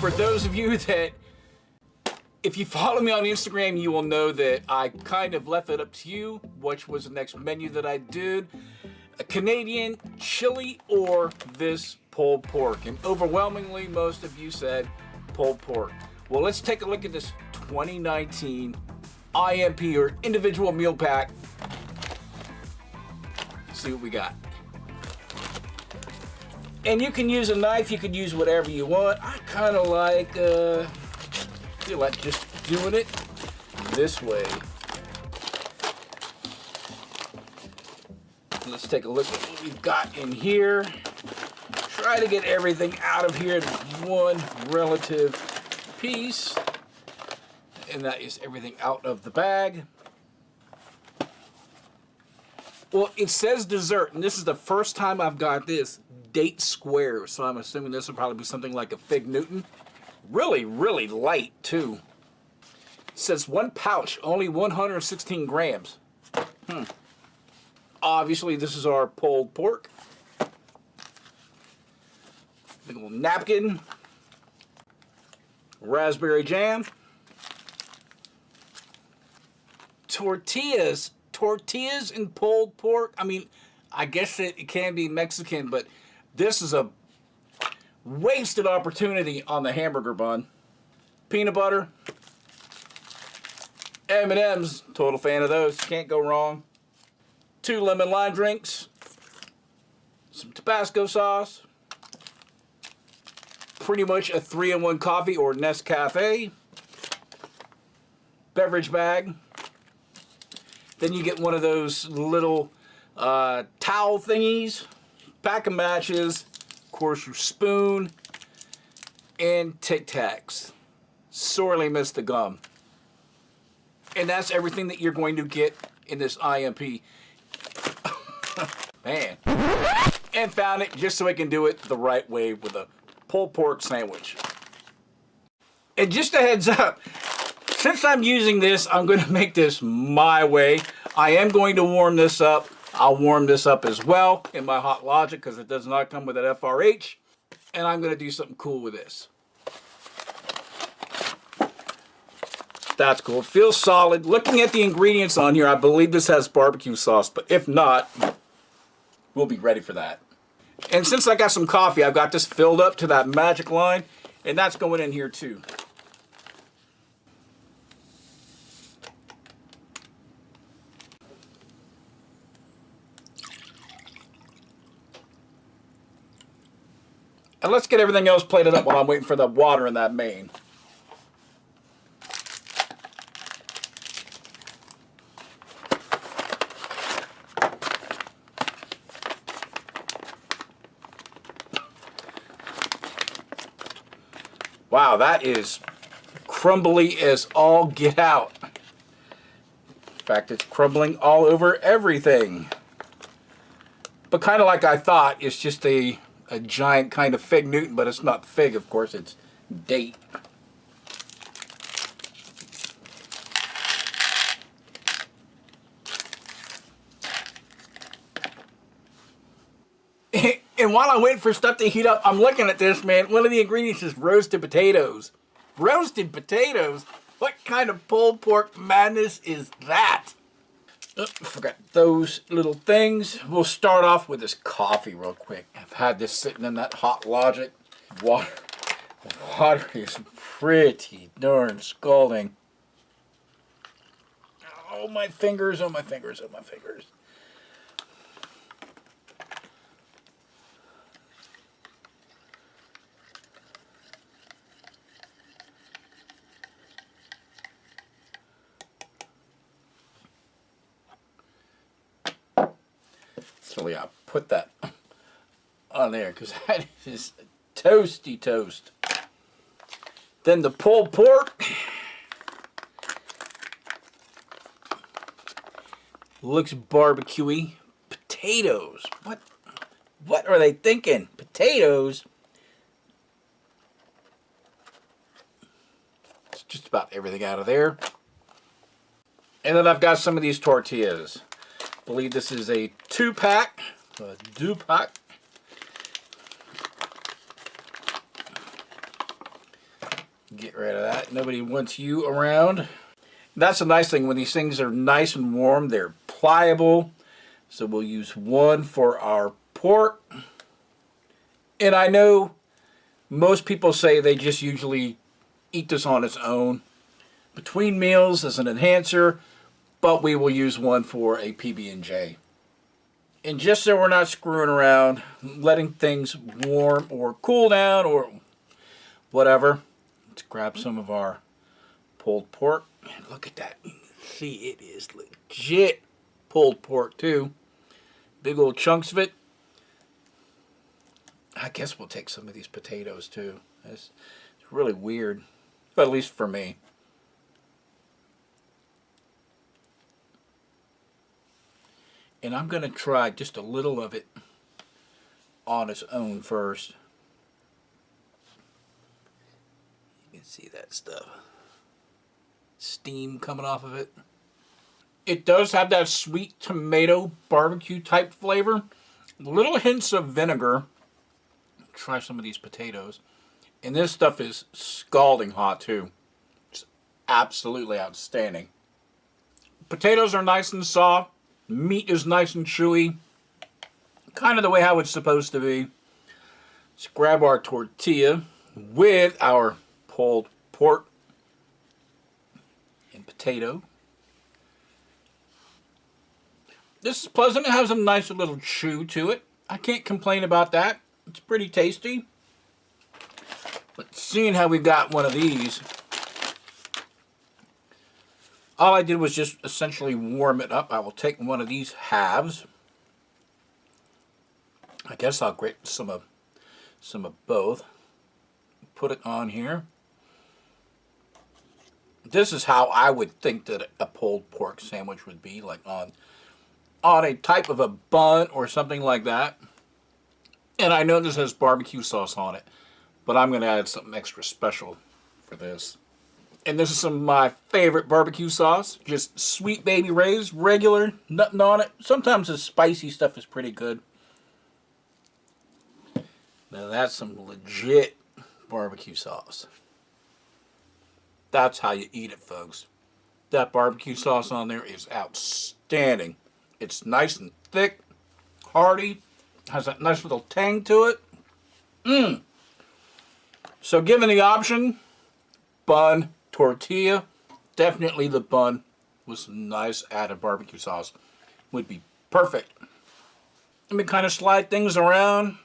For those of you that, if you follow me on Instagram, you will know that I kind of left it up to you, which was the next menu that I did. A Canadian chili or this pulled pork. And overwhelmingly, most of you said pulled pork. Well, let's take a look at this 2019 IMP or individual meal pack. See what we got. And you can use a knife, you can use whatever you want. I kind of like, feel like just doing it this way. Let's take a look at what we've got in here. Try to get everything out of here in one relative piece. And that is everything out of the bag. Well, it says dessert, and this is the first time I've got this date square, so I'm assuming this will probably be something like a Fig Newton. Really, really light, too. It says one pouch, only 116 grams. Obviously, this is our pulled pork. Big little napkin. Raspberry jam. Tortillas and pulled pork. I mean, I guess it can be Mexican, but this is a wasted opportunity on the hamburger bun. Peanut butter. M&M's, total fan of those, can't go wrong. 2 lemon lime drinks. Some Tabasco sauce. Pretty much a 3-in-1 coffee or Nescafe. Beverage bag. Then you get one of those little towel thingies, pack of matches, of course your spoon, and Tic Tacs. Sorely missed the gum. And that's everything that you're going to get in this IMP. Man. And found it just so I can do it the right way with a pulled pork sandwich. And just a heads up, since I'm using this, I'm going to make this my way. I am going to warm this up. I'll warm this up as well in my Hot Logic because it does not come with an FRH. And I'm going to do something cool with this. That's cool. It feels solid. Looking at the ingredients on here, I believe this has barbecue sauce. But if not, we'll be ready for that. And since I got some coffee, I've got this filled up to that magic line. And that's going in here too. And let's get everything else plated up while I'm waiting for the water in that main. Wow, that is crumbly as all get out. In fact, it's crumbling all over everything. But kind of like I thought, it's just a giant kind of Fig Newton, but it's not fig, of course, it's date. And while I'm waiting for stuff to heat up, I'm looking at this, man. One of the ingredients is roasted potatoes. Roasted potatoes? What kind of pulled pork madness is that? Oh, forgot those little things. We'll start off with this coffee real quick. I've had this sitting in that Hot Logic. Water is pretty darn scalding. Oh, my fingers, oh, my fingers, oh, my fingers. So yeah, put that on there because that is toasty toast. Then the pulled pork. Looks barbecuey. Potatoes. What are they thinking? Potatoes? It's just about everything out of there. And then I've got some of these tortillas. I believe this is a 2-pack, a do-pack. Get rid of that. Nobody wants you around. That's a nice thing. When these things are nice and warm, they're pliable. So we'll use one for our pork. And I know most people say they just usually eat this on its own between meals as an enhancer, but we will use one for a PB&J. And just so we're not screwing around, letting things warm or cool down or whatever, let's grab some of our pulled pork. And look at that. See, it is legit pulled pork too. Big old chunks of it. I guess we'll take some of these potatoes too. It's really weird, but at least for me. And I'm going to try just a little of it on its own first. You can see that stuff. Steam coming off of it. It does have that sweet tomato barbecue type flavor. Little hints of vinegar. Try some of these potatoes. And this stuff is scalding hot too. It's absolutely outstanding. Potatoes are nice and soft. Meat is nice and chewy. Kind of the way how it's supposed to be. Let's grab our tortilla with our pulled pork and potato. This is pleasant. It has a nice little chew to it. I can't complain about that. It's pretty tasty. But seeing how we got one of these, all I did was just essentially warm it up. I will take one of these halves. I guess I'll grate some of both. Put it on here. This is how I would think that a pulled pork sandwich would be, like on a type of a bun or something like that. And I know this has barbecue sauce on it, but I'm going to add something extra special for this. And this is some of my favorite barbecue sauce. Just Sweet Baby Ray's, regular, nothing on it. Sometimes the spicy stuff is pretty good. Now that's some legit barbecue sauce. That's how you eat it, folks. That barbecue sauce on there is outstanding. It's nice and thick, hearty, has that nice little tang to it. So given the option, bun, tortilla, definitely the bun with some nice added barbecue sauce would be perfect. Let me kind of slide things around.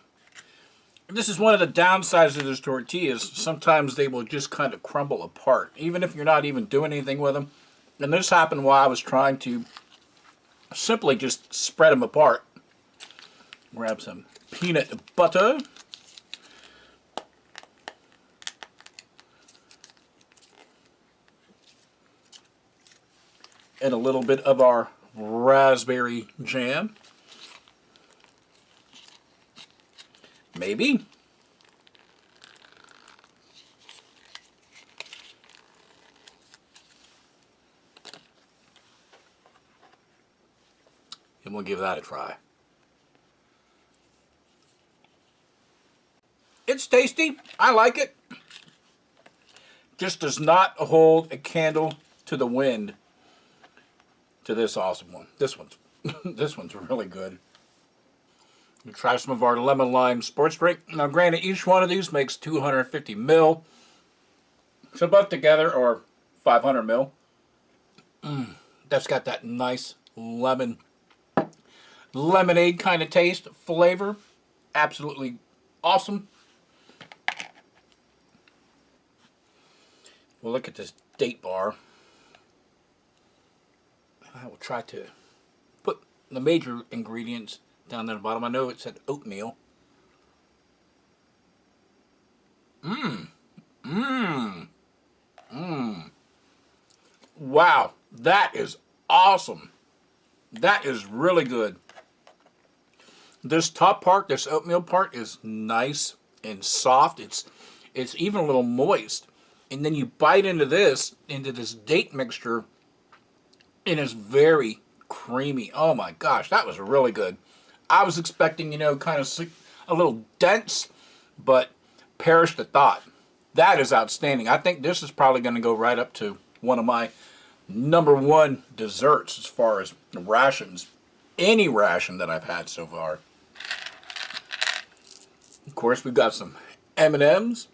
This is one of the downsides of these tortillas. Sometimes they will just kind of crumble apart, even if you're not even doing anything with them. And this happened while I was trying to simply just spread them apart. Grab some peanut butter. And a little bit of our raspberry jam. Maybe. And we'll give that a try. It's tasty. I like it. Just does not hold a candle to the wind to this awesome one. This one's really good. We'll try some of our lemon lime sports drink. Now granted, each one of these makes 250 ml. So both together are 500 ml. That's got that nice lemonade kind of taste, flavor. Absolutely awesome. We'll look at this date bar. I will try to put the major ingredients down there at the bottom. I know it said oatmeal. Wow, that is awesome. That is really good. This top part, this oatmeal part, is nice and soft. It's even a little moist. And then you bite into this date mixture, and it's very creamy. Oh my gosh, that was really good. I was expecting, kind of a little dense, but perish the thought. That is outstanding. I think this is probably going to go right up to one of my #1 desserts as far as rations. Any ration that I've had so far. Of course, we've got some M&Ms.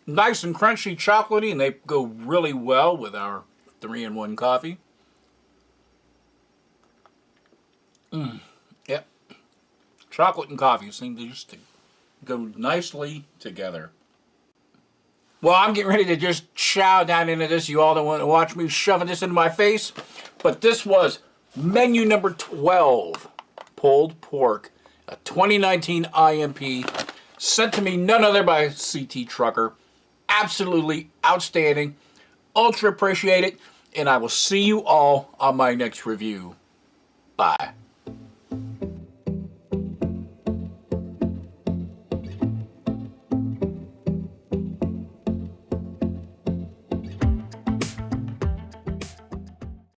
Nice and crunchy, chocolatey, and they go really well with our 3-in-1 coffee. Yep. Chocolate and coffee seem to just go nicely together. Well, I'm getting ready to just chow down into this. You all don't want to watch me shoving this into my face. But this was menu number 12. Pulled pork. A 2019 IMP. Sent to me none other by CT Trucker. Absolutely outstanding. Ultra appreciate it. And I will see you all on my next review. Bye.